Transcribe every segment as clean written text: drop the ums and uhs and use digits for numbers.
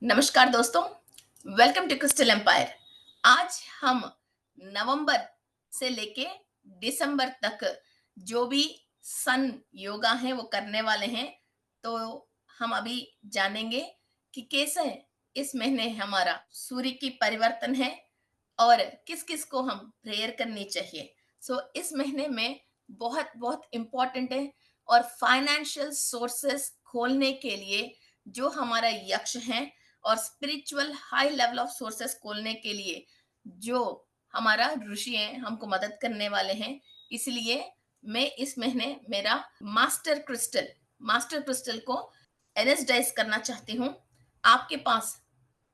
नमस्कार दोस्तों, welcome to crystal empire. आज हम नवंबर से लेके दिसंबर तक जो भी सन योगा है वो करने वाले हैं। तो हम अभी जानेंगे कि कैसे इस महीने हमारा सूर्य की परिवर्तन है और किस किस को हम प्रेयर करनी चाहिए। इस महीने में बहुत बहुत इम्पोर्टेंट है। और फाइनेंशियल सोर्सेस खोलने के लिए जो हमारा यक्ष है और spiritual high level of sources खोलने के लिए जो हमारा ऋषि है हमको मदद करने वाले हैं। इसलिए मैं इस महीने मेरा मास्टर क्रिस्टल को एनर्जाइज करना चाहती हूँ। आपके पास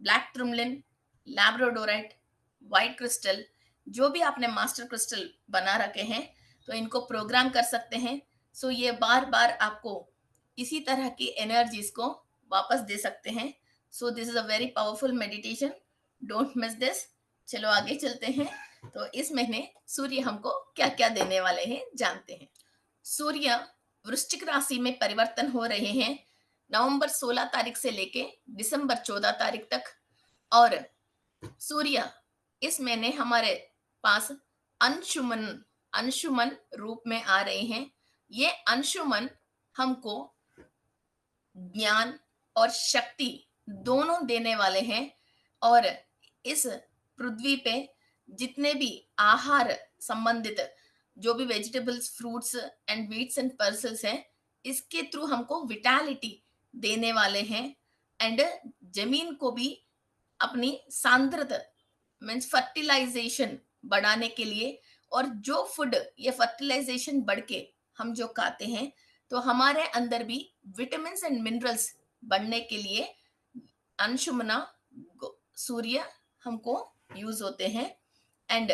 black tourmaline, labradorite, white crystal, जो भी आपने मास्टर क्रिस्टल बना रखे हैं तो इनको प्रोग्राम कर सकते हैं। ये बार बार आपको इसी तरह की एनर्जीज को वापस दे सकते हैं। This is a very powerful meditation, don't miss this. चलो आगे चलते हैं। तो इस महीने सूर्य हमको क्या क्या देने वाले हैं जानते हैं। सूर्य वृश्चिक राशि में परिवर्तन हो रहे हैं नवंबर 16 तारीख से लेके दिसंबर 14 तारीख तक। और सूर्य इस महीने हमारे पास अंशुमन अंशुमन रूप में आ रहे हैं। ये अंशुमन हमको ज्ञान और शक्ति दोनों देने वाले हैं। और इस पृथ्वी पे जितने भी आहार संबंधित जो भी vegetables, fruits and weeds and pulses हैं, इसके थ्रू हमको विटालिटी देने वाले हैं। एंड जमीन को भी अपनी सांद्रता मीन्स फर्टिलाइजेशन बढ़ाने के लिए, और जो फूड ये फर्टिलाइजेशन बढ़ के हम जो खाते हैं तो हमारे अंदर भी विटामिन एंड मिनरल्स बढ़ने के लिए अंशुमना सूर्य हमको यूज होते हैं। एंड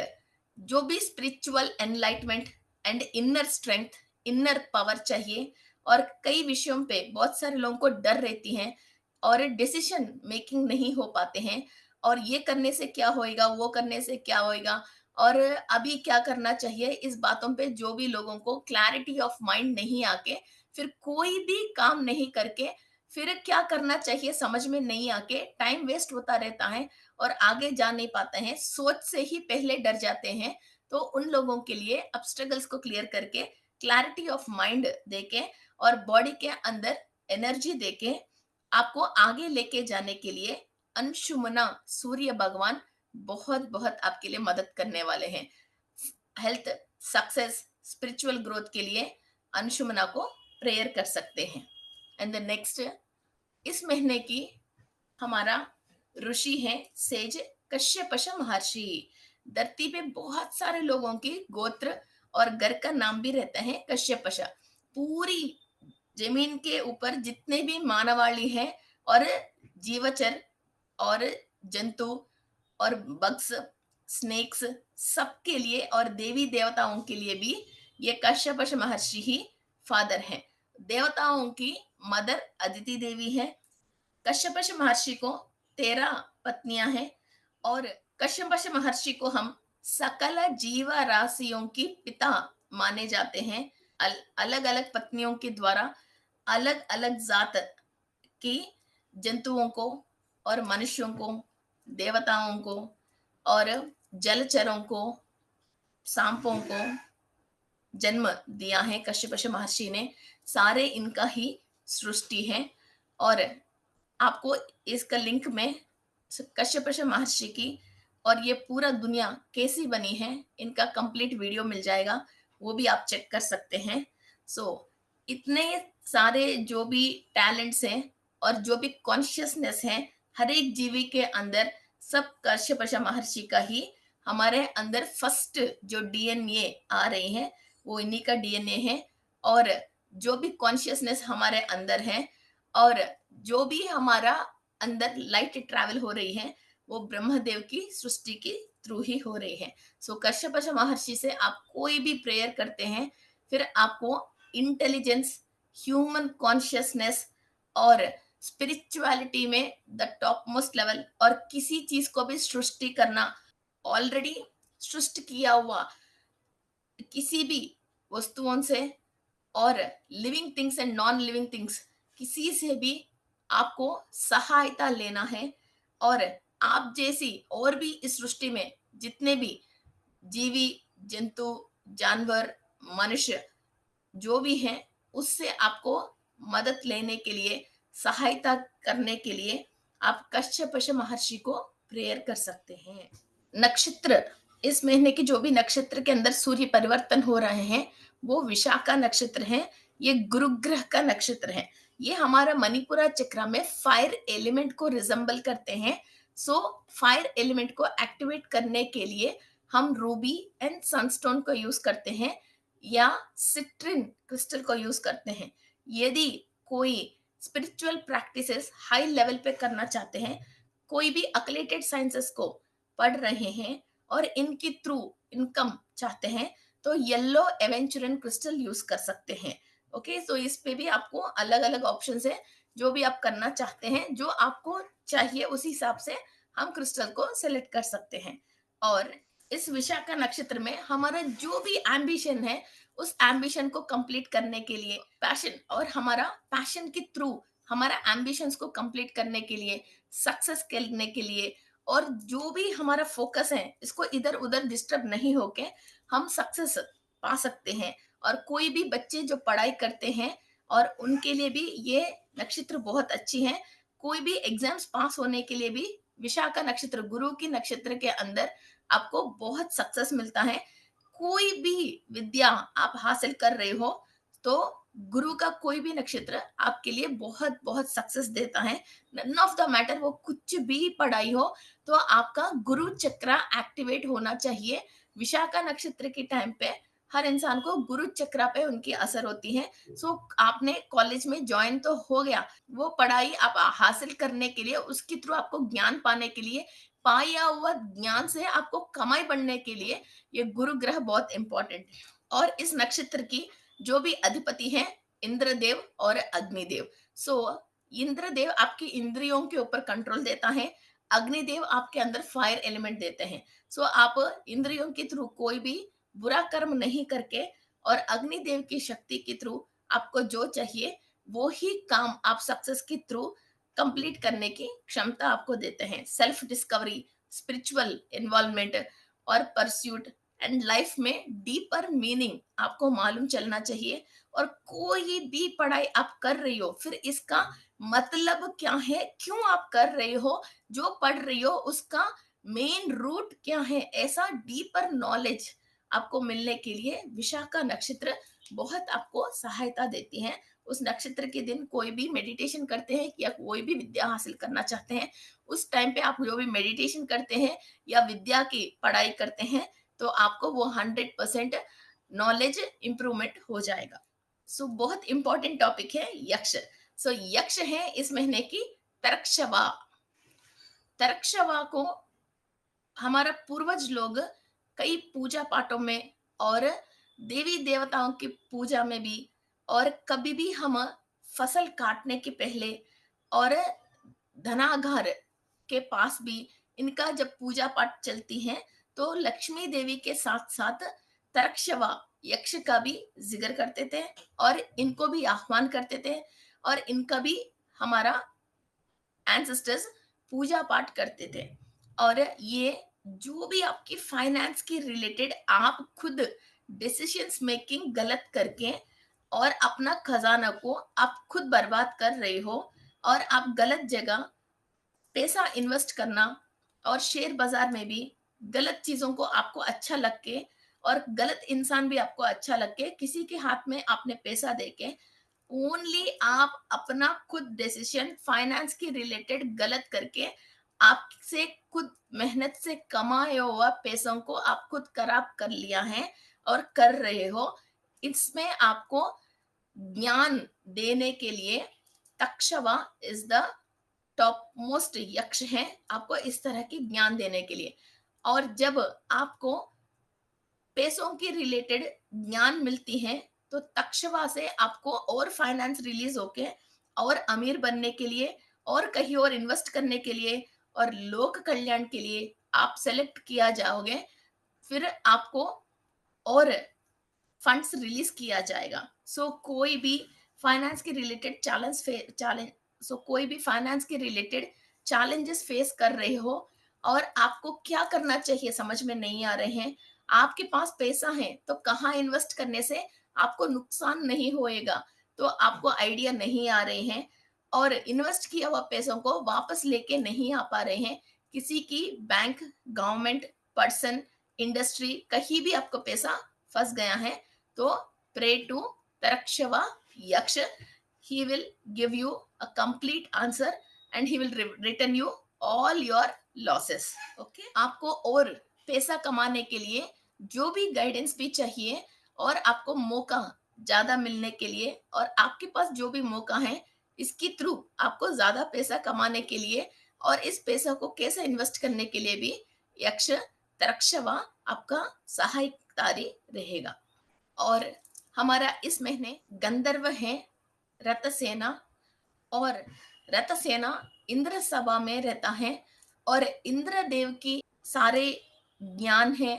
जो भी spiritual enlightenment and inner strength, inner power चाहिए। और कई विषयों पे बहुत सारे लोगों को डर रहती है और डिसीजन मेकिंग नहीं हो पाते हैं, और ये करने से क्या होएगा, वो करने से क्या होएगा, और अभी क्या करना चाहिए, इस बातों पे जो भी लोगों को क्लैरिटी ऑफ माइंड नहीं आके फिर कोई भी काम नहीं करके फिर क्या करना चाहिए समझ में नहीं आके टाइम वेस्ट होता रहता है और आगे जा नहीं पाते हैं, सोच से ही पहले डर जाते हैं। तो उन लोगों के लिए अब स्ट्रगल्स को क्लियर करके क्लैरिटी ऑफ माइंड देके और बॉडी के अंदर एनर्जी देके आपको आगे लेके जाने के लिए अंशुमना सूर्य भगवान बहुत बहुत आपके लिए मदद करने वाले हैं। हेल्थ, सक्सेस, स्पिरिचुअल ग्रोथ के लिए अंशुमना को प्रेयर कर सकते हैं। एंड द नेक्स्ट, इस महीने की हमारा ऋषि है सेज कश्यपश महर्षि। धरती पे बहुत सारे लोगों की गोत्र और घर का नाम भी रहता है कश्यपश। पूरी जमीन के ऊपर जितने भी मानवाళी हैं और जीवचर और जंतु और बग्स, स्नेक्स, सबके लिए और देवी देवताओं के लिए भी ये कश्यपश महर्षि ही फादर हैं। देवताओं की मदर अदिति देवी है। कश्यपश महर्षि को 13 पत्नियां हैं। और कश्यपश महर्षि को हम सकल जीव राशियों की पिता माने जाते हैं। अलग अलग पत्नियों के द्वारा अलग अलग जात की जंतुओं को और मनुष्यों को, देवताओं को और जलचरों को, सांपों को जन्म दिया है कश्यपश महर्षि ने। सारे इनका ही सृष्टि है। और आपको इसका लिंक में कश्यपश महर्षि की और ये पूरा दुनिया कैसी बनी है इनका कंप्लीट वीडियो मिल जाएगा, वो भी आप चेक कर सकते हैं। इतने सारे जो भी टैलेंट्स हैं और जो भी कॉन्शियसनेस है हर एक जीवी के अंदर, सब कश्यपश महर्षि का ही हमारे अंदर फर्स्ट जो डीएनए आ रही है वो इन्हीं का डीएनए है। और जो भी कॉन्शियसनेस हमारे अंदर है और जो भी हमारा अंदर लाइट ट्रैवल हो रही है वो ब्रह्मदेव की सृष्टि के थ्रू ही हो रही है। कश्यपश महर्षि से आप कोई भी प्रेयर करते हैं फिर आपको इंटेलिजेंस, ह्यूमन कॉन्शियसनेस और स्पिरिचुअलिटी में द टॉप मोस्ट लेवल, और किसी चीज को भी सृष्टि करना, ऑलरेडी सृष्टि किया हुआ किसी भी वस्तुओं से और living things and non living things किसी से भी आपको सहायता लेना है और आप जैसी और भी इस सृष्टि में जितने भी जीवी, जंतु, जानवर, मनुष्य जो भी हैं, उससे आपको मदद लेने के लिए, सहायता करने के लिए आप कश्यप महर्षि को प्रेयर कर सकते हैं। नक्षत्र, इस महीने के जो भी नक्षत्र के अंदर सूर्य परिवर्तन हो रहे हैं, वो विशाखा नक्षत्र हैं। ये गुरु ग्रह का नक्षत्र है। ये हमारा मणिपुरा चक्र में फायर एलिमेंट को रिजेंबल करते हैं। सो फायर एलिमेंट को एक्टिवेट करने के लिए हम रूबी एंड सनस्टोन को यूज करते हैं या सिट्रिन क्रिस्टल को यूज करते हैं। यदि कोई स्पिरिचुअल प्रैक्टिसेस हाई लेवल पे करना चाहते हैं, कोई भी अकलेटेड साइंसेस को पढ़ रहे हैं और इनके थ्रू इनकम चाहते हैं, तो येलो एवेंचुरन क्रिस्टल यूज कर सकते हैं। ओके, तो इस पे भी आपको अलग अलग ऑप्शंस है। जो भी आप करना चाहते हैं, जो आपको चाहिए उस हिसाब से हम क्रिस्टल को सेलेक्ट कर सकते हैं। और इस विशाखा नक्षत्र में हमारा जो भी एम्बिशन है, उस एम्बिशन को कंप्लीट करने के लिए पैशन, और हमारा पैशन के थ्रू हमारा एम्बिशंस को कंप्लीट करने के लिए, सक्सेस करने के लिए, और जो भी हमारा फोकस है इसको इधर उधर डिस्टर्ब नहीं होके हम सक्सेस पा सकते हैं। और कोई भी बच्चे जो पढ़ाई करते हैं और उनके लिए भी ये नक्षत्र बहुत अच्छी है। कोई भी एग्जाम्स पास होने के लिए भी विशाखा नक्षत्र, गुरु की नक्षत्र के अंदर आपको बहुत सक्सेस मिलता है। कोई भी विद्या आप हासिल कर रहे हो, तो गुरु का कोई भी नक्षत्र आपके लिए बहुत बहुत सक्सेस देता है। नन ऑफ द मैटर वो कुछ भी पढ़ाई हो, तो आपका गुरु चक्र एक्टिवेट होना चाहिए। विशाखा नक्षत्र के टाइम पे हर इंसान को गुरु चक्र पे उनकी असर होती है। सो आपने कॉलेज में ज्वाइन तो हो गया, वो पढ़ाई आप हासिल करने के लिए, उसके थ्रू आपको ज्ञान पाने के लिए, पाया हुआ ज्ञान से आपको कमाई बढ़ने के लिए ये गुरु ग्रह बहुत इंपॉर्टेंट है। और इस नक्षत्र की जो भी अधिपति हैं, इंद्रदेव और अग्निदेव। सो इंद्रदेव आपकी इंद्रियों के ऊपर कंट्रोल देता है, अग्निदेव आपके अंदर फायर एलिमेंट देते हैं। सो आप इंद्रियों के थ्रू कोई भी बुरा कर्म नहीं करके और अग्निदेव की शक्ति के थ्रू आपको जो चाहिए वो ही काम आप सक्सेस के थ्रू कंप्लीट करने की क्षमता आपको देते हैं। सेल्फ डिस्कवरी, स्पिरिचुअल इन्वॉल्वमेंट और परस्यूट एंड लाइफ में डीपर मीनिंग आपको मालूम चलना चाहिए। और कोई भी पढ़ाई आप कर रही हो, फिर इसका मतलब क्या है, क्यों आप कर रहे हो, जो पढ़ रही हो उसका मेन रूट क्या है, ऐसा डीपर नॉलेज आपको मिलने के लिए विशाखा नक्षत्र बहुत आपको सहायता देती है। उस नक्षत्र के दिन कोई भी मेडिटेशन करते हैं या कोई भी विद्या हासिल करना चाहते हैं, उस टाइम पे आप जो भी मेडिटेशन करते हैं या विद्या की पढ़ाई करते हैं, तो आपको वो 100% नॉलेज इंप्रूवमेंट हो जाएगा। सो बहुत इंपॉर्टेंट टॉपिक है यक्ष। सो यक्ष है इस महीने की तरक्षवा। तरक्षवा को हमारा पूर्वज लोग कई पूजा पाठों में और देवी देवताओं की पूजा में भी, और कभी भी हम फसल काटने के पहले और धनाघर के पास भी इनका जब पूजा पाठ चलती है, तो लक्ष्मी देवी के साथ साथ तरक्षवा यक्ष का भी जिक्र करते थे और इनको भी आह्वान करते थे, और इनका भी हमारा एंसेस्टर्स पूजा पाठ करते थे। और ये जो भी आपकी फाइनेंस के रिलेटेड आप खुद डिसीजंस मेकिंग गलत करके और अपना खजाना को आप खुद बर्बाद कर रहे हो, और आप गलत जगह पैसा इन्वेस्ट करना, और शेयर बाजार में भी गलत चीजों को आपको अच्छा लग के और गलत इंसान भी आपको अच्छा लग के किसी के हाथ में आपने पैसा देके ओनली आप अपना खुद डिसीजन फाइनेंस के रिलेटेड गलत करके आपसे खुद मेहनत से कमाए हुआ पैसों को आप खुद खराब कर लिया है और कर रहे हो। इसमें आपको ज्ञान देने के लिए तक्षवा इज द टॉप मोस्ट यक्ष है, आपको इस तरह की ज्ञान देने के लिए। और जब आपको पैसों की रिलेटेड ज्ञान मिलती है, तो तक्षवा से आपको और फाइनेंस रिलीज होके और अमीर बनने के लिए और कहीं और इन्वेस्ट करने के लिए और लोक कल्याण के लिए आप सेलेक्ट किया जाओगे। फिर आपको और फंड्स रिलीज किया जाएगा। सो कोई भी फाइनेंस के रिलेटेड चैलेंज सो कोई भी फाइनेंस के रिलेटेड चैलेंजेस फेस कर रहे हो और आपको क्या करना चाहिए समझ में नहीं आ रहे हैं, आपके पास पैसा है तो कहाँ इन्वेस्ट करने से आपको नुकसान नहीं होएगा, तो आपको आइडिया नहीं आ रहे हैं और इन्वेस्ट किया हुआ पैसों को वापस लेके नहीं आ पा रहे हैं, किसी की बैंक, गवर्नमेंट, पर्सन, इंडस्ट्री कहीं भी आपको पैसा फंस गया है, तो प्रे टू तरक्षवा यक्ष. He will give you a complete answer and he will return you all your losses. Okay, आपको और पैसा कमाने के लिए जो भी गाइडेंस भी चाहिए और आपको मौका ज्यादा मिलने के लिए और आपके पास जो भी मौका है इसके थ्रू आपको ज्यादा पैसा कमाने के लिए और इस पैसा को कैसे इन्वेस्ट करने के लिए भी यक्ष तरक्षवा आपका सहायकारी रहेगा. और हमारा इस महीने गंधर्व है रतसेना, और रतसेना इंद्र सभा में रहता है और इंद्र देव की सारे ज्ञान है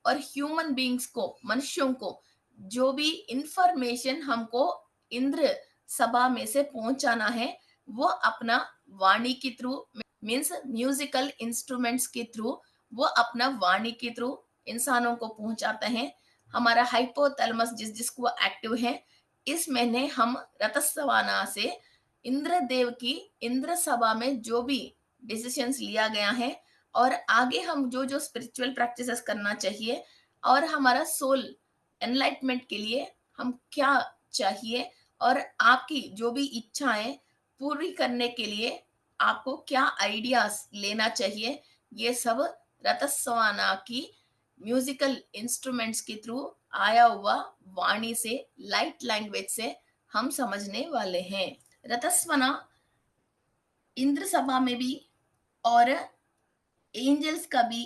और ह्यूमन बीइंग्स को, मनुष्यों को जो भी इंफॉर्मेशन हमको इंद्र सभा में से पहुंचाना है वो अपना वाणी के थ्रू, मीन्स म्यूजिकल इंस्ट्रूमेंट्स के थ्रू, वो अपना वाणी के थ्रू इंसानों को पहुंचाते हैं. हमारा हाइपोथैलेमस जिस जिसको एक्टिव है, इस महीने हम रतस्वाना से इंद्र देव की इंद्र सभा में जो भी डिसीजंस लिया गया है और आगे हम जो जो स्पिरिचुअल प्रैक्टिसेस करना चाहिए और हमारा सोल एनलाइटमेंट के लिए हम क्या चाहिए और आपकी जो भी इच्छाएं पूरी करने के लिए आपको क्या आइडियाज लेना चाहिए, ये सब रतस्वाना की म्यूजिकल इंस्ट्रूमेंट्स के थ्रू आया हुआ वाणी से, लाइट लैंग्वेज से हम समझने वाले हैं. रतस्वना इंद्र सभा में भी और एंजल्स का भी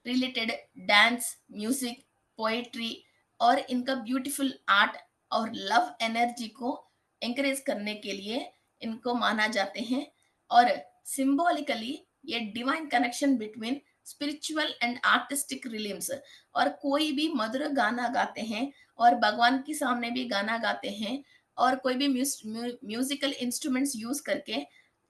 रिलेटेड डांस, म्यूजिक, पोएट्री और इनका ब्यूटीफुल आर्ट और लव एनर्जी को एंकरेज करने के लिए इनको माना जाते हैं. और सिंबॉलिकली ये divine connection between spiritual and artistic realms, और कोई भी मधुर गाना गाते हैं और भगवान के सामने भी गाना गाते हैं और कोई भी म्यूजिकल इंस्ट्रूमेंट्स यूज करके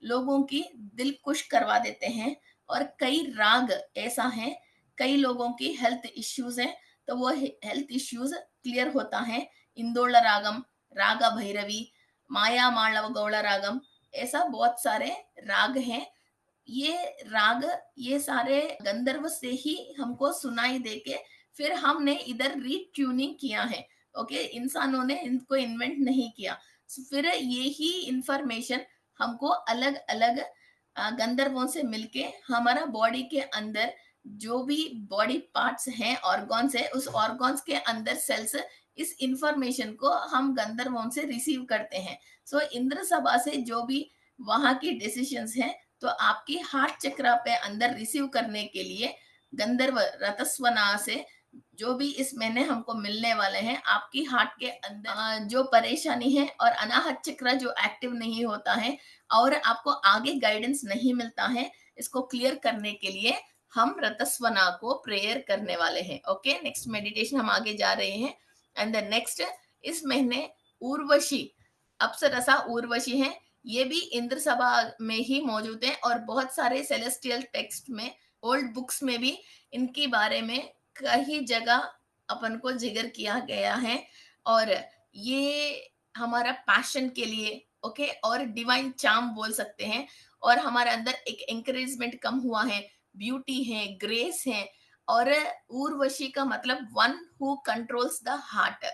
लोगों की दिल खुश करवा देते हैं. और कई राग ऐसा है, कई लोगों की हेल्थ इश्यूज हैं तो वो हेल्थ इश्यूज क्लियर होता है. इंदोल रागम, रागा भैरवी, माया मालव गौड़ रागम, ऐसा बहुत सारे राग हैं. ये राग, ये सारे गंधर्व से ही हमको सुनाई देके फिर हमने इधर रीट्यूनिंग किया है. ओके, इंसानों ने इनको इन्वेंट नहीं किया. फिर ये ही इंफॉर्मेशन हमको अलग अलग गंधर्वों से मिलके हमारा बॉडी के अंदर जो भी बॉडी पार्ट्स हैं, ऑर्गन्स है, उस ऑर्गन्स के अंदर सेल्स इस इंफॉर्मेशन को हम गंधर्वों से रिसीव करते हैं. सो इंद्र सभा से जो भी वहां की डिसीजंस हैं तो आपकी हार्ट चक्रा पे अंदर रिसीव करने के लिए गंधर्व रतस्वना से जो भी इस महीने हमको मिलने वाले हैं, आपकी हार्ट के अंदर जो परेशानी है और अनाहत चक्र जो एक्टिव नहीं होता है और आपको आगे गाइडेंस नहीं मिलता है, इसको क्लियर करने के लिए हम रतस्वना को प्रेयर करने वाले हैं. ओके, नेक्स्ट मेडिटेशन हम आगे जा रहे हैं. एंड द नेक्स्ट, इस महीने उर्वशी, अप्सरसा उर्वशी है, ये भी इंद्र सभा में ही मौजूद है और बहुत सारे सेलेस्टियल टेक्स्ट में, ओल्ड बुक्स में भी इनके बारे में कई जगह अपन को जिक्र किया गया है. और ये हमारा पैशन के लिए, ओके, और डिवाइन चार्म बोल सकते हैं. और हमारे अंदर एक एंकरेजमेंट कम हुआ है, ब्यूटी है, ग्रेस है. और उर्वशी का मतलब one who controls the heart.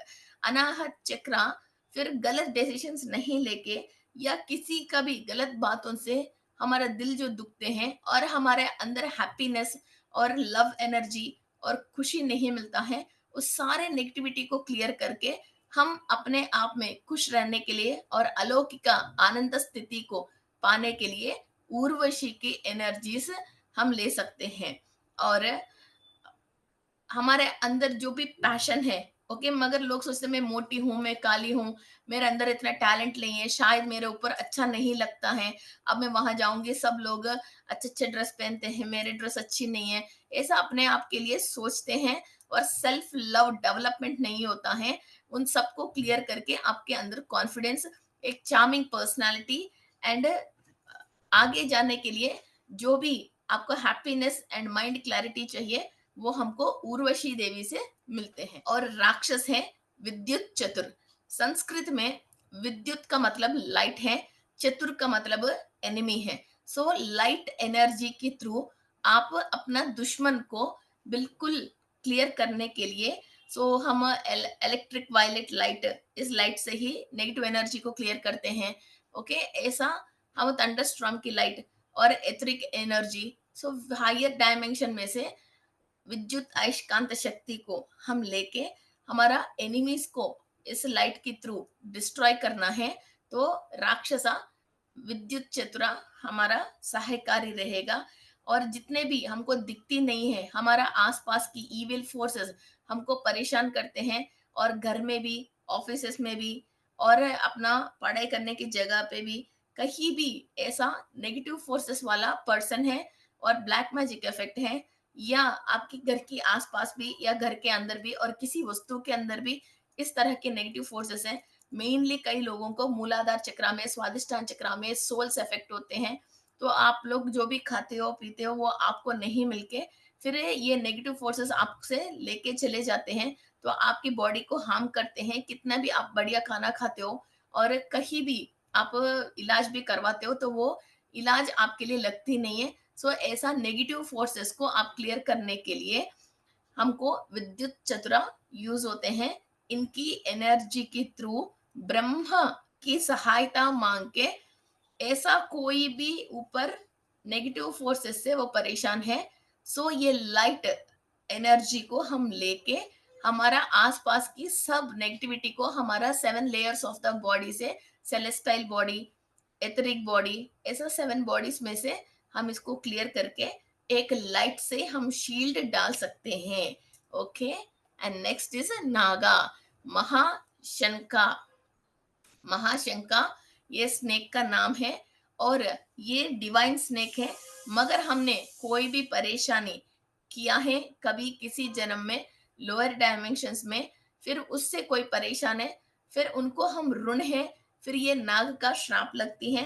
Anahata chakra फिर गलत डिसीजंस नहीं लेके या किसी का भी गलत बातों से हमारा दिल जो दुखते हैं और हमारे अंदर हैप्पीनेस और लव एनर्जी और खुशी नहीं मिलता है, उस सारे नेगेटिविटी को क्लियर करके हम अपने आप में खुश रहने के लिए और अलौकिका आनंद स्थिति को पाने के लिए उर्वशी की एनर्जीज हम ले सकते हैं. और हमारे अंदर जो भी पैशन है, ओके, मगर लोग सोचते हैं मैं मोटी हूँ, मैं काली हूँ, मेरे अंदर इतना टैलेंट नहीं है, शायद मेरे ऊपर अच्छा नहीं लगता है, अब मैं वहां जाऊंगी सब लोग अच्छे अच्छे ड्रेस पहनते हैं, मेरी ड्रेस अच्छी नहीं है, ऐसा अपने आप के लिए सोचते हैं और सेल्फ लव डेवलपमेंट नहीं होता है. उन सबको क्लियर करके आपके अंदर कॉन्फिडेंस, एक चार्मिंग पर्सनालिटी एंड आगे जाने के लिए जो भी आपको हैप्पीनेस एंड माइंड क्लैरिटी चाहिए वो हमको उर्वशी देवी से मिलते हैं। और राक्षस है विद्युत चतुर। संस्कृत में विद्युत का मतलब लाइट है, चतुर का मतलब एनिमी है। सो लाइट एनर्जी के थ्रू आप अपना दुश्मन को बिल्कुल क्लियर करने के लिए, सो हम इलेक्ट्रिक वायलेट लाइट, इस लाइट से ही नेगेटिव एनर्जी को क्लियर करते हैं। ओके, ऐसा हम थंडरस्टॉर्म की लाइट और etheric energy, so higher dimension में से विद्युत अयस्कांत शक्ति को हम लेके हमारा एनिमीज को इस लाइट के थ्रू डिस्ट्रॉय करना है। तो राक्षसा विद्युत चतुरा हमारा सहायकारी रहेगा। और जितने भी हमको दिखती नहीं है हमारा आसपास की इविल फोर्सेस हमको परेशान करते हैं, और घर में भी, ऑफिसेस में भी, और अपना पढ़ाई करने की जगह पे भी, कहीं भी ऐसा नेगेटिव फोर्सेस वाला पर्सन है और ब्लैक मैजिक इफेक्ट है, या आपके घर के आसपास भी या घर के अंदर भी और किसी वस्तु के अंदर भी इस तरह के नेगेटिव फोर्सेस हैं। मेनली कई लोगों को मूलाधार चक्र में, स्वादिष्टान चक्र में सोल्स इफेक्ट होते हैं। तो आप लोग जो भी खाते हो पीते हो वो आपको नहीं मिलके फिर ये नेगेटिव फोर्सेस आपसे लेके चले जाते हैं। तो आपकी बॉडी को हार्म करते हैं, कितना भी आप बढ़िया खाना खाते हो और कहीं भी आप इलाज भी करवाते हो तो वो इलाज आपके लिए लगती नहीं है। सो ऐसा नेगेटिव फोर्सेस को आप क्लियर करने के लिए हमको विद्युत चतुरा यूज होते हैं। इनकी एनर्जी के थ्रू ब्रह्मा की सहायता मांग के, ऐसा कोई भी ऊपर नेगेटिव फोर्सेस से वो परेशान है, सो ये लाइट एनर्जी को हम लेके हमारा आसपास की सब नेगेटिविटी को हमारा 7 लेयर्स ऑफ द बॉडी से, सेलेस्टाइल बॉडी, एथरिक बॉडी, ऐसा 7 बॉडीज में से हम इसको क्लियर करके एक लाइट से हम शील्ड डाल सकते हैं। Okay, and next is Naga, Mahashanka. Mahashanka ये स्नेक का नाम है और ये डिवाइन स्नेक है। मगर हमने कोई भी परेशानी किया है कभी किसी जन्म में लोअर डायमेंशंस में, फिर उससे कोई परेशान है, फिर उनको हम ऋण है, फिर ये नाग का श्राप लगती है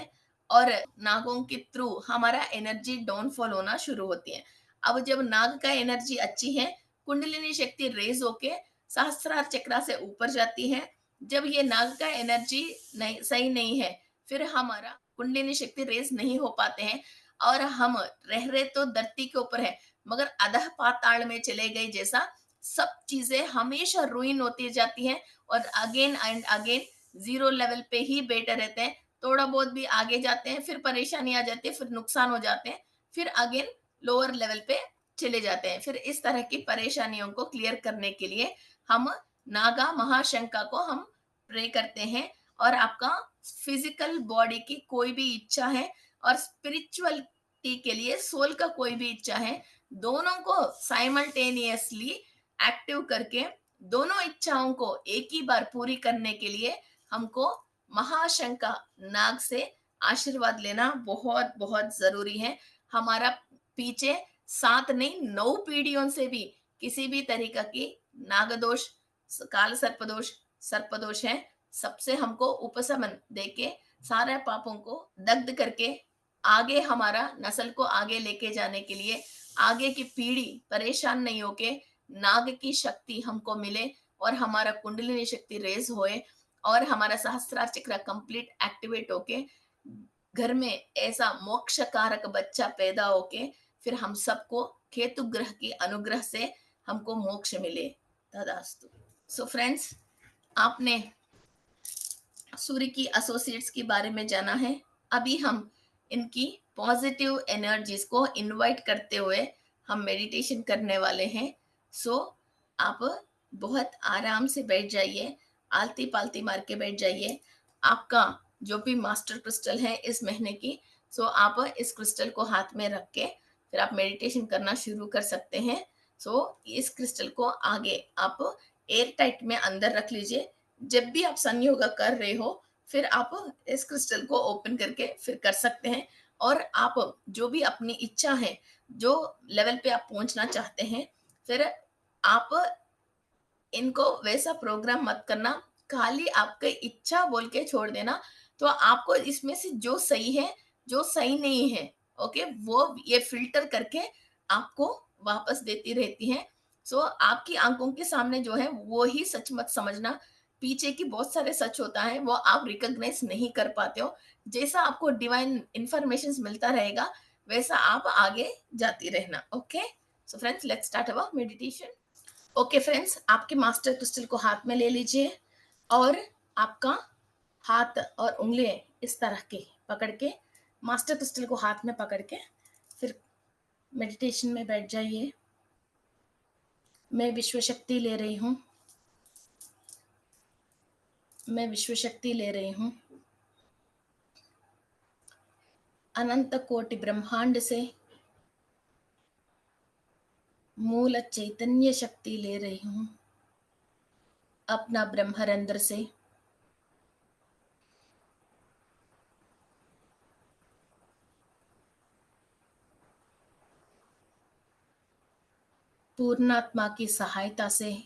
और नागों के थ्रू हमारा एनर्जी डाउनफॉल होना शुरू होती है। अब जब नाग का एनर्जी अच्छी है, कुंडलिनी शक्ति रेज होके सहस्त्रार चक्र से ऊपर जाती है। जब ये नाग का एनर्जी नहीं सही नहीं है, फिर हमारा कुंडलिनी शक्ति रेज नहीं हो पाते हैं और हम रह रहे तो धरती के ऊपर है मगर अधः पाताल में चले गए जैसा सब चीजें हमेशा रुइन होती जाती हैं और again and again zero level पे ही बैठे रहते हैं। थोड़ा बहुत भी आगे जाते हैं फिर परेशानी आ जाती है, फिर नुकसान हो जाते हैं, फिर अगेन लोअर लेवल पे चले जाते हैं। फिर इस तरह की परेशानियों को क्लियर करने के लिए हम नागा महाशंका को हम प्रे करते हैं। और आपका फिजिकल बॉडी की कोई भी इच्छा है और स्पिरिचुअलिटी के लिए सोल का कोई भी इच्छा है, दोनों को साइमल्टेनियसली एक्टिव करके दोनों इच्छाओं को एक ही बार पूरी करने के लिए हमको महाशंका नाग से आशीर्वाद लेना बहुत बहुत जरूरी है। हमारा पीछे 7 नहीं 9 पीढ़ियों से भी किसी भी तरीका की नागदोष, काल सर्पदोष, सर्पदोष है, सबसे हमको उपशमन देके सारे पापों को दग्ध करके आगे हमारा नस्ल को आगे लेके जाने के लिए, आगे की पीढ़ी परेशान नहीं होके नाग की शक्ति हमको मिले और हमारा कुंडलिनी शक्ति रेज होए और हमारा सहस्त्रार चक्र कंप्लीट एक्टिवेट होके घर में ऐसा मोक्ष कारक बच्चा पैदा होके फिर हम सबको केतु ग्रह की अनुग्रह से हमको मोक्ष मिले। तदास्तु। सो फ्रेंड्स, आपने सूर्य की एसोसिएट्स के बारे में जाना है। अभी हम इनकी पॉजिटिव एनर्जीज को इनवाइट करते हुए हम मेडिटेशन करने वाले हैं। सो आप बहुत आराम से बैठ जाइए, आलती पालती मार के बैठ जाइए। आपका जो भी मास्टर क्रिस्टल है इस महीने की, सो आप इस क्रिस्टल को हाथ में रख के फिर आप मेडिटेशन करना शुरू कर सकते हैं। सो इस क्रिस्टल को आगे आप एयर टाइट में अंदर रख लीजिए। जब भी आप संयोग कर रहे हो फिर आप इस क्रिस्टल को ओपन करके फिर कर सकते हैं। और आप जो भी अपनी इच्छा है, जो लेवल पे आप पहुंचना चाहते हैं, फिर आप इनको वैसा प्रोग्राम मत करना, खाली आपकी इच्छा बोल के छोड़ देना। तो आपको इसमें से जो सही है, जो सही नहीं है, ओके, वो ये फ़िल्टर करके आपको वापस देती रहती हैं। सो आपकी आँखों के सामने जो है वो ही सच मत समझना, पीछे की बहुत सारे सच होता है, वो आप रिकॉग्नाइज़ नहीं कर पाते हो। जैसा आपको डिवाइन इन्फॉर्मेशंस मिलता रहेगा, वैसा आप आगे जाती रहना, okay? So friends, let's start our meditation. Okay friends, आपके मास्टर क्रिस्टल को हाथ में ले लीजिए और आपका हाथ और उंगलियां इस तरह के पकड़ के, मास्टर क्रिस्टल को हाथ में पकड़ के फिर मेडिटेशन में बैठ जाइए। मैं विश्व शक्ति ले रही हूँ, मैं विश्व शक्ति ले रही हूँ, अनंत कोटि ब्रह्मांड से मूल चैतन्य शक्ति ले रही हूँ, अपना ब्रह्मरंध्र से। पूर्णात्मा की सहायता से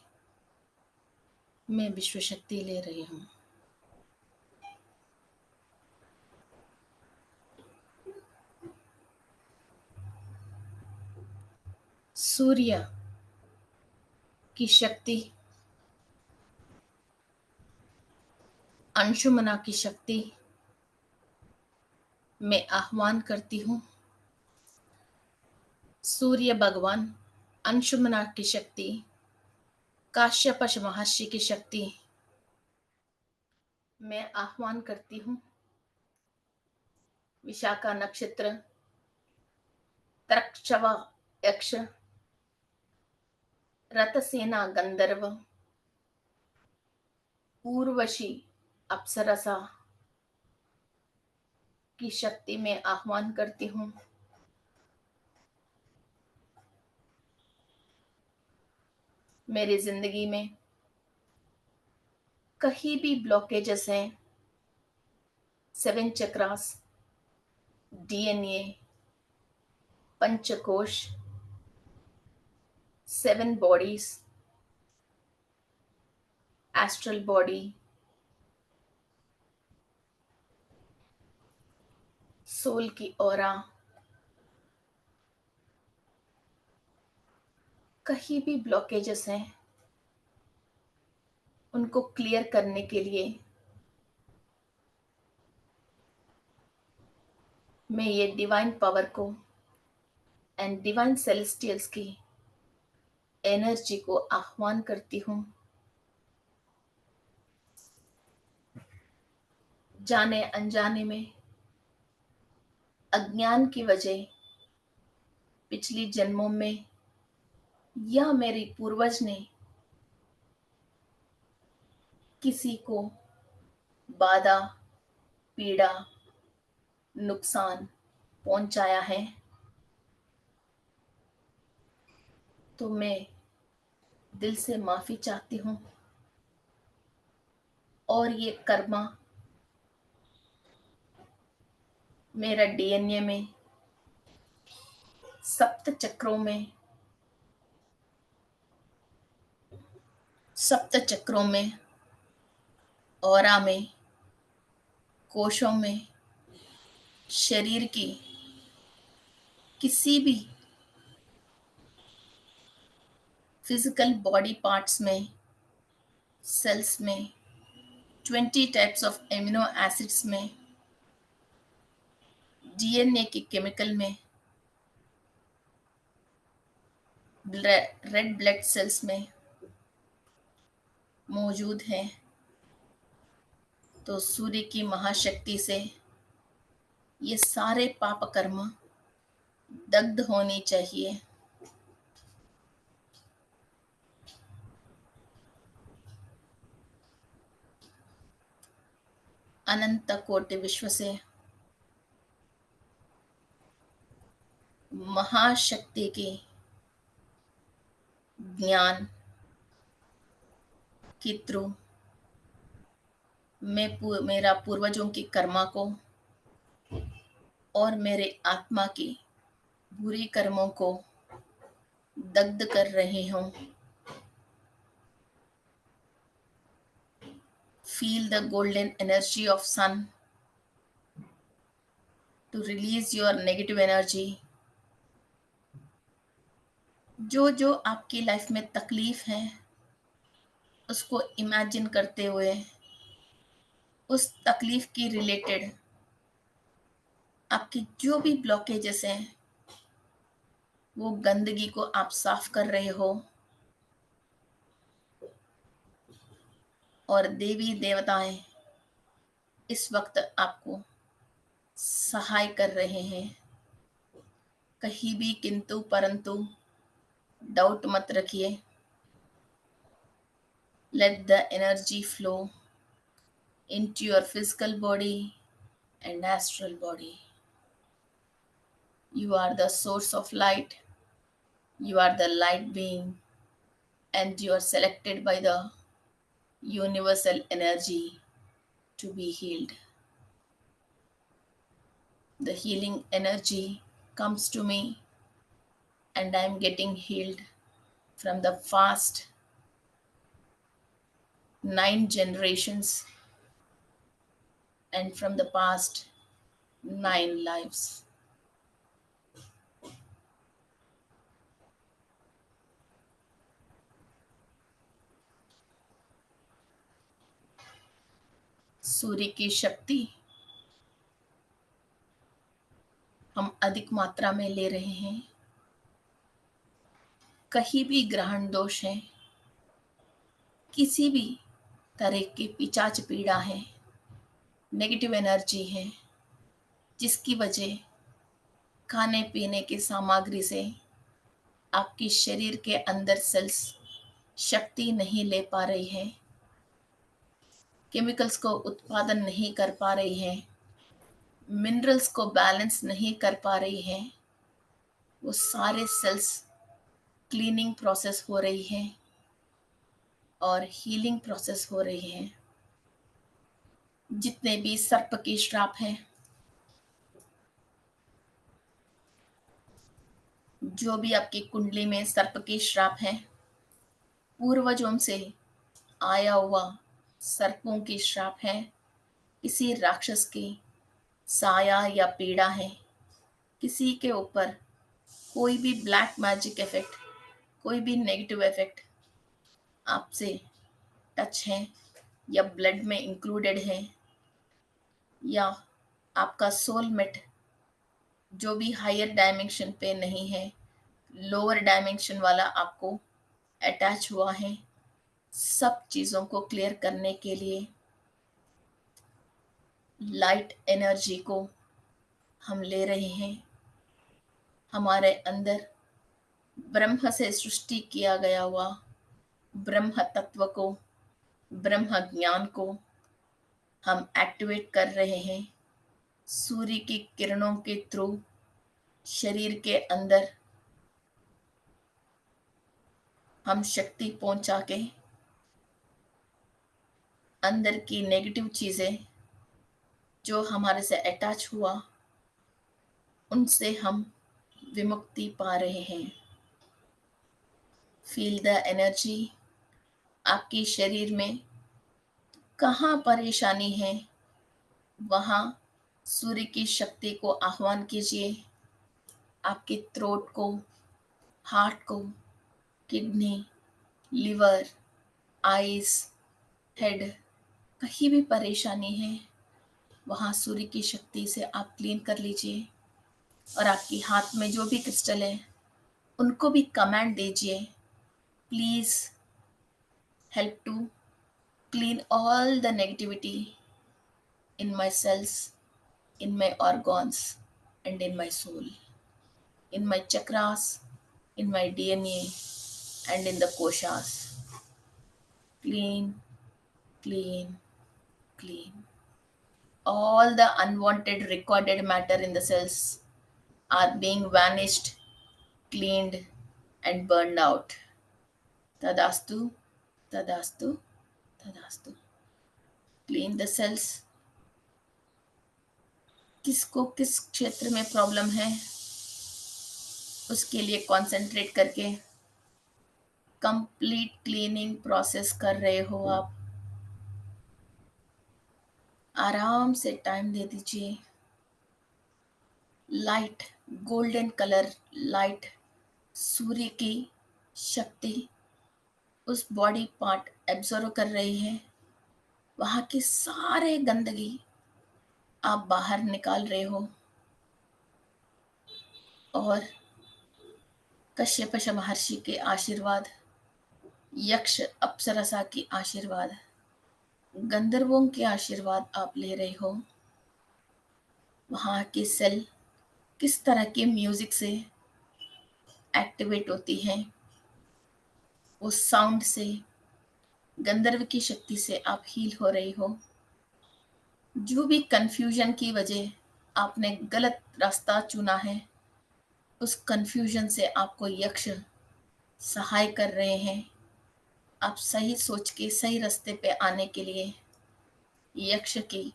मैं विश्व शक्ति ले रही हूँ। सूर्य की शक्ति, अंशुमना की शक्ति मैं आह्वान करती हूँ। सूर्य भगवान, अंशुमना की शक्ति, काश्यप महर्षि की शक्ति मैं आह्वान करती हूँ। विशाखा नक्षत्र, त्रक्षवा यक्ष, रथसेना गंधर्व, उर्वशी अप्सरसा की शक्ति में आह्वान करती हूँ। मेरी जिंदगी में कहीं भी ब्लॉकेजेस हैं, 7 chakras, DNA, panchakosha, 7 bodies, astral body, soul की ओरा, कहीं भी ब्लॉकेजेस हैं, उनको क्लियर करने के लिए मैं ये डिवाइन पावर को एंड डिवाइन सेलेस्टियल्स की एनर्जी को आह्वान करती हूँ। जाने अनजाने में अज्ञान की वजह पिछली जन्मों में या मेरी पूर्वज ने किसी को बाधा, पीड़ा, नुकसान पहुंचाया है, तो मैं दिल से माफी चाहती हूँ। और ये कर्मा मेरा डीएनए में, सप्त चक्रों में, सप्त चक्रों में, ऑरा में, कोशों में, शरीर की किसी भी फिजिकल बॉडी पार्ट्स में, सेल्स में, 20 टाइप्स ऑफ एमिनो एसिड्स में, डीएनए के केमिकल में, रेड ब्लड सेल्स में मौजूद है। तो सूर्य की महाशक्ति से ये सारे पाप कर्म दग्ध होने चाहिए। अनंत कोटि विश्व से महाशक्ति की ज्ञान के थ्रू मैं मेरा पूर्वजों की कर्मा को और मेरे आत्मा की बुरी कर्मों को दग्ध कर रही हूँ। Feel the golden energy of sun to release your negative energy. जो जो आपकी लाइफ में तकलीफ है उसको इमेजिन करते हुए उस तकलीफ की रिलेटेड आपकी जो भी ब्लॉकेजेस हैं वो गंदगी को आप साफ कर रहे हो, और देवी देवताएं इस वक्त आपको सहाय कर रहे हैं। कहीं भी किंतु परंतु डाउट मत रखिए। Let the energy flow into your physical body and astral body. You are the source of light. You are the light being, and you are selected by the universal energy to be healed. The healing energy comes to me, and I am getting healed from the past 9 generations and from the past 9 lives. सूर्य की शक्ति हम अधिक मात्रा में ले रहे हैं। कहीं भी ग्रहण दोष है, किसी भी तरह की पिचाच पीड़ा है, नेगेटिव एनर्जी है, जिसकी वजह खाने पीने की सामग्री से आपकी शरीर के अंदर सेल्स शक्ति नहीं ले पा रही है, केमिकल्स को उत्पादन नहीं कर पा रही है, मिनरल्स को बैलेंस नहीं कर पा रही है, वो सारे सेल्स क्लीनिंग प्रोसेस हो रही है और हीलिंग प्रोसेस हो रही है। जितने भी सर्प के श्राप हैं, जो भी आपकी कुंडली में सर्प के श्राप हैं, पूर्वजों से आया हुआ सर्पों की श्राप है, किसी राक्षस की साया या पीड़ा है, किसी के ऊपर कोई भी ब्लैक मैजिक इफेक्ट, कोई भी नेगेटिव इफेक्ट आपसे टच है या ब्लड में इंक्लूडेड है, या आपका सोलमेट जो भी हायर डायमेंशन पे नहीं है, लोअर डायमेंशन वाला आपको अटैच हुआ है, सब चीज़ों को क्लियर करने के लिए लाइट एनर्जी को हम ले रहे हैं। हमारे अंदर ब्रह्म से सृष्टि किया गया हुआ ब्रह्म तत्व को, ब्रह्म ज्ञान को हम एक्टिवेट कर रहे हैं। सूर्य की किरणों के थ्रू शरीर के अंदर हम शक्ति पहुंचा के अंदर की नेगेटिव चीज़ें जो हमारे से अटैच हुआ, उनसे हम विमुक्ति पा रहे हैं। Feel the energy. आपके शरीर में कहाँ परेशानी है, वहाँ सूर्य की शक्ति को आह्वान कीजिए। आपके थ्रोट को, हार्ट को, किडनी, लिवर, आईज, हेड, कहीं भी परेशानी है वहाँ सूर्य की शक्ति से आप क्लीन कर लीजिए। और आपके हाथ में जो भी क्रिस्टल है उनको भी कमांड दीजिए, please help to clean all the negativity in my cells, in my organs, and in my soul, in my chakras, in my DNA, and in the koshas. Clean, clean, clean. All the unwanted recorded matter in the cells are being vanished, cleaned, and burned out. Tadastu, tadastu, tadastu. Clean the cells. किसको किस क्षेत्र में problem है उसके लिए concentrate करके complete cleaning process कर रहे हो आप। आराम से टाइम दे दीजिए। लाइट, गोल्डन कलर लाइट, सूर्य की शक्ति उस बॉडी पार्ट एब्जॉर्व कर रही है। वहाँ की सारे गंदगी आप बाहर निकाल रहे हो और कश्यप महर्षि के आशीर्वाद, यक्ष अप्सरसा की आशीर्वाद, गंधर्वों के आशीर्वाद आप ले रहे हो। वहाँ की सेल किस तरह के म्यूजिक से एक्टिवेट होती हैं, उस साउंड से, गंधर्व की शक्ति से आप हील हो रही हो। जो भी कंफ्यूजन की वजह आपने गलत रास्ता चुना है, उस कंफ्यूजन से आपको यक्ष सहाय कर रहे हैं। आप सही सोच के सही रास्ते पे आने के लिए यक्ष की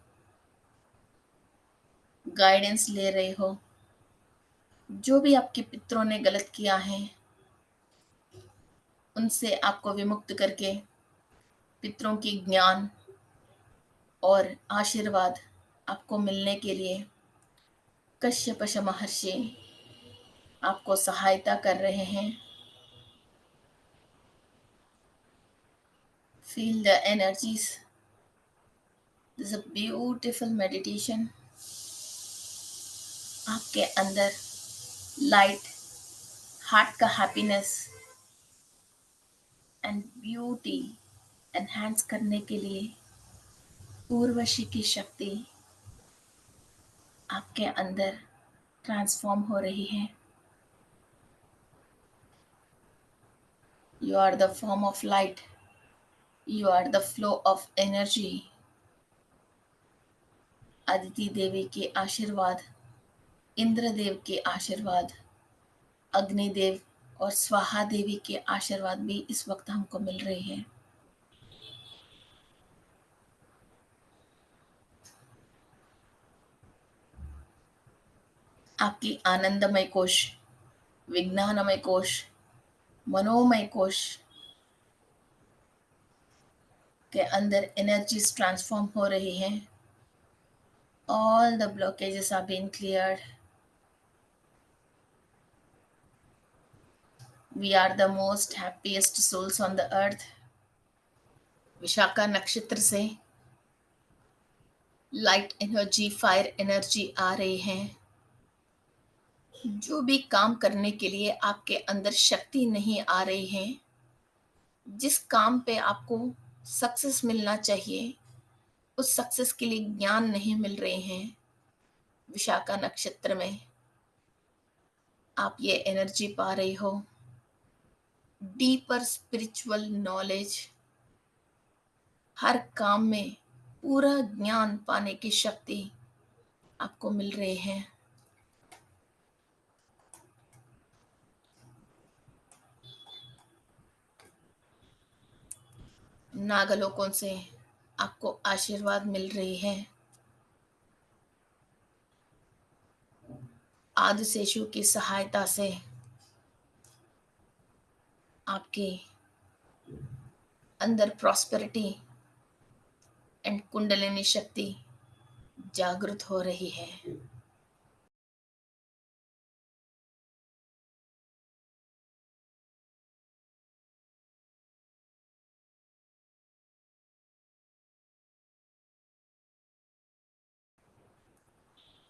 गाइडेंस ले रहे हो। जो भी आपके पितरों ने गलत किया है, उनसे आपको विमुक्त करके पितरों की ज्ञान और आशीर्वाद आपको मिलने के लिए कश्यप महर्षि आपको सहायता कर रहे हैं। Feel the energies. This is a beautiful meditation. आपके अंदर लाइट, हार्ट का हैप्पीनेस एंड ब्यूटी एनहांस करने के लिए उर्वशी की शक्ति आपके अंदर ट्रांसफॉर्म हो रही है। You are the form of light. You are the flow of energy. Aditi देवी के आशीर्वाद, इंद्रदेव के आशीर्वाद, अग्निदेव और स्वाहा देवी के आशीर्वाद भी इस वक्त हमको मिल रहे हैं। आपकी आनंदमय कोश, विज्ञानमय कोश, मनोमय कोश के अंदर एनर्जीज ट्रांसफॉर्म हो रही हैं। All the blockages are being cleared. We are the most happiest souls on the earth. Vishakha नक्षत्र से लाइट एनर्जी, फायर एनर्जी आ रही है। जो भी काम करने के लिए आपके अंदर शक्ति नहीं आ रही है, जिस काम पे आपको सक्सेस मिलना चाहिए, उस सक्सेस के लिए ज्ञान नहीं मिल रहे हैं, विशाखा नक्षत्र में आप ये एनर्जी पा रही हो। डीपर स्पिरिचुअल नॉलेज, हर काम में पूरा ज्ञान पाने की शक्ति आपको मिल रही है। नागलोकों से आपको आशीर्वाद मिल रही है। आदिशेषु की सहायता से आपके अंदर प्रॉस्पेरिटी एंड कुंडलिनी शक्ति जागृत हो रही है।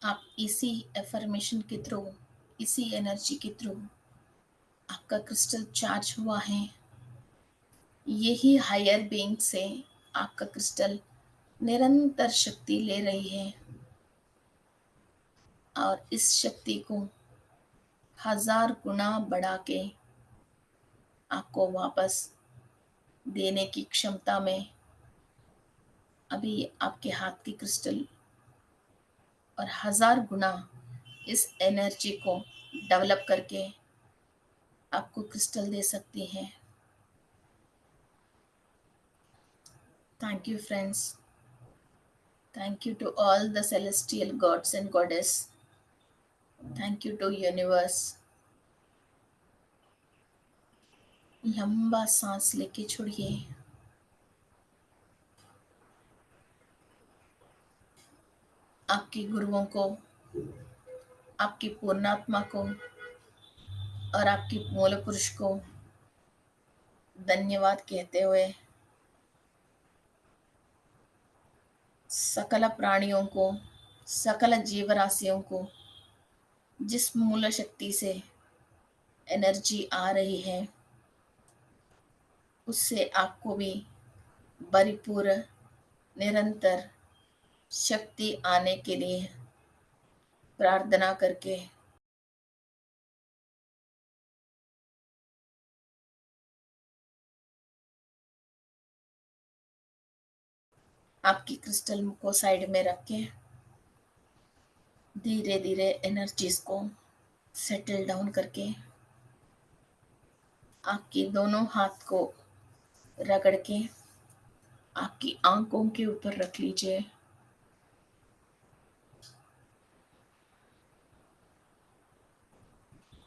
आप इसी एफर्मेशन के थ्रू, इसी एनर्जी के थ्रू आपका क्रिस्टल चार्ज हुआ है। यही हायर बीइंग से आपका क्रिस्टल निरंतर शक्ति ले रही है और इस शक्ति को 1000 गुना बढ़ा के आपको वापस देने की क्षमता में अभी आपके हाथ की क्रिस्टल और 1000 गुना इस एनर्जी को डेवलप करके आपको क्रिस्टल दे सकती हैं। Thank you friends. Thank you to all the celestial gods and goddess. Thank you to universe. लंबा सांस लेके छोड़िए। आपके गुरुओं को आपकी पूर्णात्मा को और आपकी मूल पुरुष को धन्यवाद कहते हुए सकल प्राणियों को, सकल जीव राशियों को जिस मूल शक्ति से एनर्जी आ रही है उससे आपको भी परिपूर्ण निरंतर शक्ति आने के लिए प्रार्थना करके आपकी क्रिस्टल को साइड में रख के धीरे धीरे एनर्जीज को सेटल डाउन करके आपकी दोनों हाथ को रगड़ के आपकी आंखों के ऊपर रख लीजिए।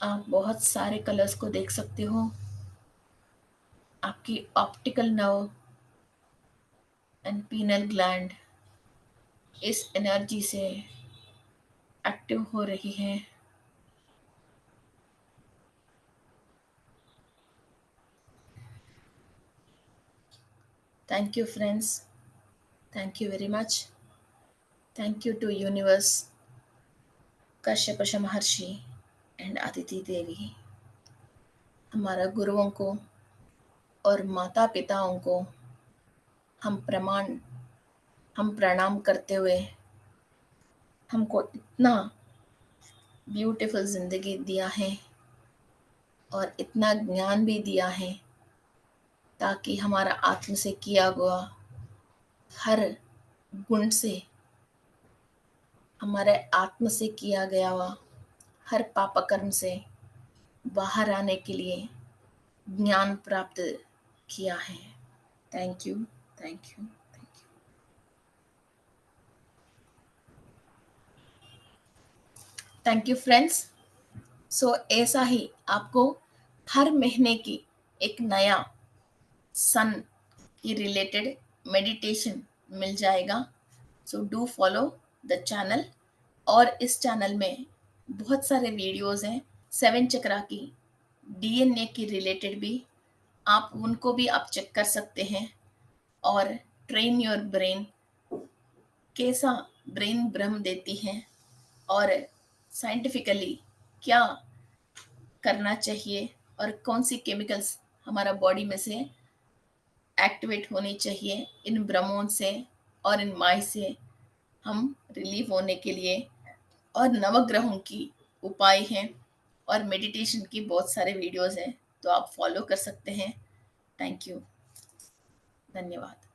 आप बहुत सारे कलर्स को देख सकते हो। आपकी optical nerve and pineal gland इस एनर्जी से एक्टिव हो रही है। Thank you friends, thank you very much. Thank you to universe, Kashyap Maharshi and Aditi देवी, हमारा गुरुओं को और माता पिताओं को हम प्रणाम करते हुए हमको इतना ब्यूटीफुल जिंदगी दिया है और इतना ज्ञान भी दिया है ताकि हमारा आत्म से किया हुआ हर गुण से, हमारे आत्म से किया गया हुआ हर पाप कर्म से बाहर आने के लिए ज्ञान प्राप्त किया है। Thank you, thank you, thank you. Thank you friends. So ऐसा ही आपको हर महीने की एक नया सन की रिलेटेड मेडिटेशन मिल जाएगा। So do follow the channel. और इस चैनल में बहुत सारे वीडियोस हैं सेवन चक्रा की, डीएनए की रिलेटेड भी, आप उनको भी आप चेक कर सकते हैं। और ट्रेन योर ब्रेन, कैसा ब्रेन भ्रम देती है और साइंटिफिकली क्या करना चाहिए और कौन सी केमिकल्स हमारा बॉडी में से एक्टिवेट होनी चाहिए इन भ्रमों से और इन माय से हम रिलीव होने के लिए। और नवग्रहों की उपाय हैं और मेडिटेशन की बहुत सारे वीडियोस हैं, तो आप फॉलो कर सकते हैं। थैंक यू, धन्यवाद।